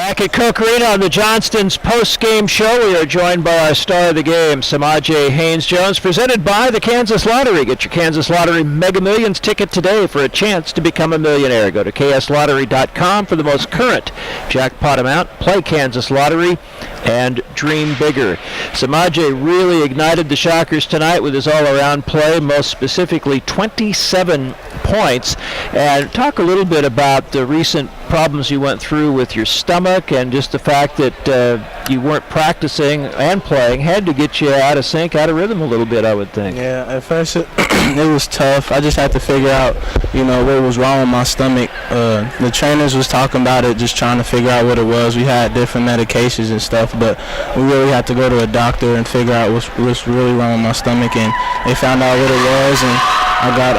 Back at Coke Arena on the Johnston's post-game show, we are joined by our star of the game, Samajae Haynes-Jones, presented by the Kansas Lottery. Get your Kansas Lottery Mega Millions ticket today for a chance to become a millionaire. Go to kslottery.com for the most current jackpot amount. Play Kansas Lottery and dream bigger. Samajae really ignited the Shockers tonight with his all-around play, most specifically 27 points. And talk a little bit about the recent problems you went through with your stomach and just the fact that you weren't practicing and playing had to get you out of sync, out of rhythm a little bit, I would think. Yeah, at first it was tough. I just had to figure out, what was wrong with my stomach. The trainers was talking about it, just trying to figure out what it was. We had different medications and stuff, but we really had to go to a doctor and figure out what's really wrong with my stomach, and they found out what it was, and I got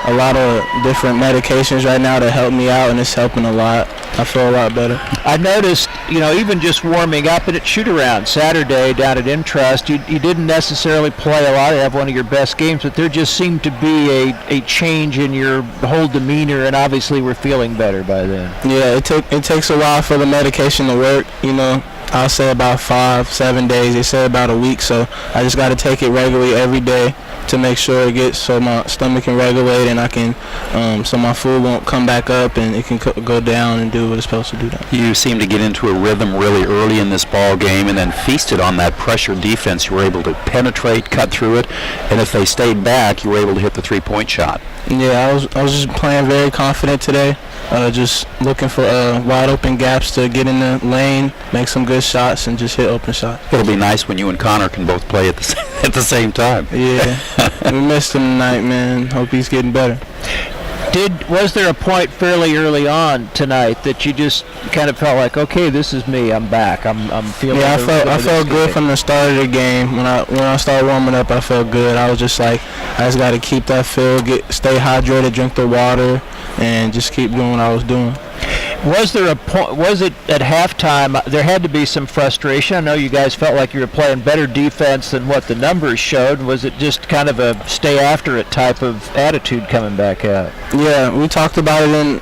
a lot of different medications right now to help me out, and it's helping a lot. I feel a lot better. I noticed, even just warming up and at shoot-around Saturday down at Intrust, you didn't necessarily play a lot or have one of your best games, but there just seemed to be a change in your whole demeanor, and obviously we're feeling better by then. Yeah, it takes a while for the medication to work, I'll say about 5-7 days. They say about a week, so I just got to take it regularly every day to make sure it gets so my stomach can regulate and I can, so my food won't come back up and it can go down and do what it's supposed to do. You seem to get into a rhythm really early in this ball game and then feasted on that pressure defense. You were able to penetrate, cut through it, and if they stayed back, you were able to hit the three-point shot. Yeah, I was just playing very confident today. Just looking for wide open gaps to get in the lane, make some good shots, and just hit open shots. It'll be nice when you and Connor can both play at the same time. Yeah, we missed him tonight, man. Hope he's getting better. Was there a point fairly early on tonight that you just kind of felt like, okay, this is me, I'm back, I'm feeling? Yeah, I felt good from the start of the game. When I started warming up, I felt good. I was just like, I just got to keep that feel, stay hydrated, drink the water, and just keep doing what I was doing. Was it at halftime, there had to be some frustration? I know you guys felt like you were playing better defense than what the numbers showed. Was it just kind of a stay after it type of attitude coming back out? Yeah, we talked about it in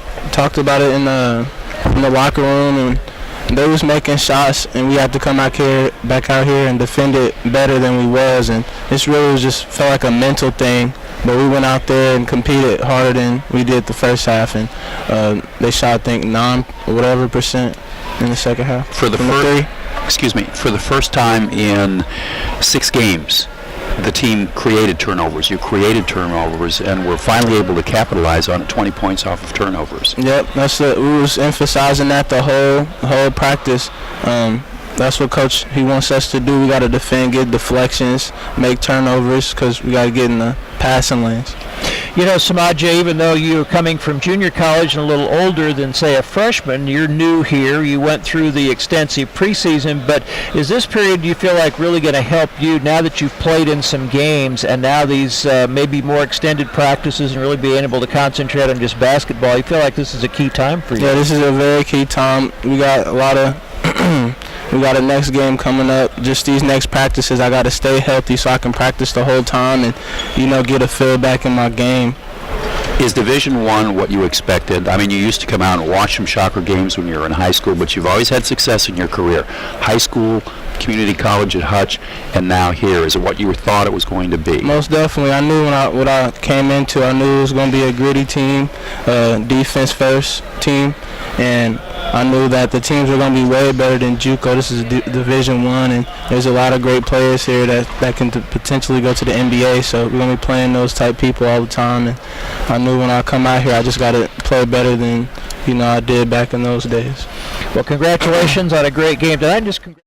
the locker room, and they was making shots, and we had to come back out here and defend it better than we was, and this really just felt like a mental thing. But we went out there and competed harder than we did the first half, and they shot, I think, 9% in the second half. For the first time in 6 games, the team created turnovers. You created turnovers, and were finally able to capitalize on 20 points off of turnovers. Yep, we was emphasizing that the whole practice. That's what Coach, he wants us to do. We got to defend, get deflections, make turnovers, because we got to get in the passing lanes. Samajae, even though you're coming from junior college and a little older than, say, a freshman, you're new here. You went through the extensive preseason, but is this period, do you feel like, really going to help you now that you've played in some games and now these maybe more extended practices and really being able to concentrate on just basketball? You feel like this is a key time for you? Yeah, this is a very key time. We got a lot of we got a next game coming up. Just these next practices, I got to stay healthy so I can practice the whole time and, get a feel back in my game. Is Division I what you expected? I mean, you used to come out and watch some Shocker games when you were in high school, but you've always had success in your career. High school, community college at Hutch, and now here. Is it what you thought it was going to be? Most definitely. I knew what I came into. I knew it was going to be a gritty team, defense first team, and I knew that the teams were going to be way better than JUCO. This is Division I, and there's a lot of great players here that can potentially go to the NBA, so we're going to be playing those type people all the time. And I knew when I come out here, I just got to play better than I did back in those days. Well, congratulations on a great game tonight.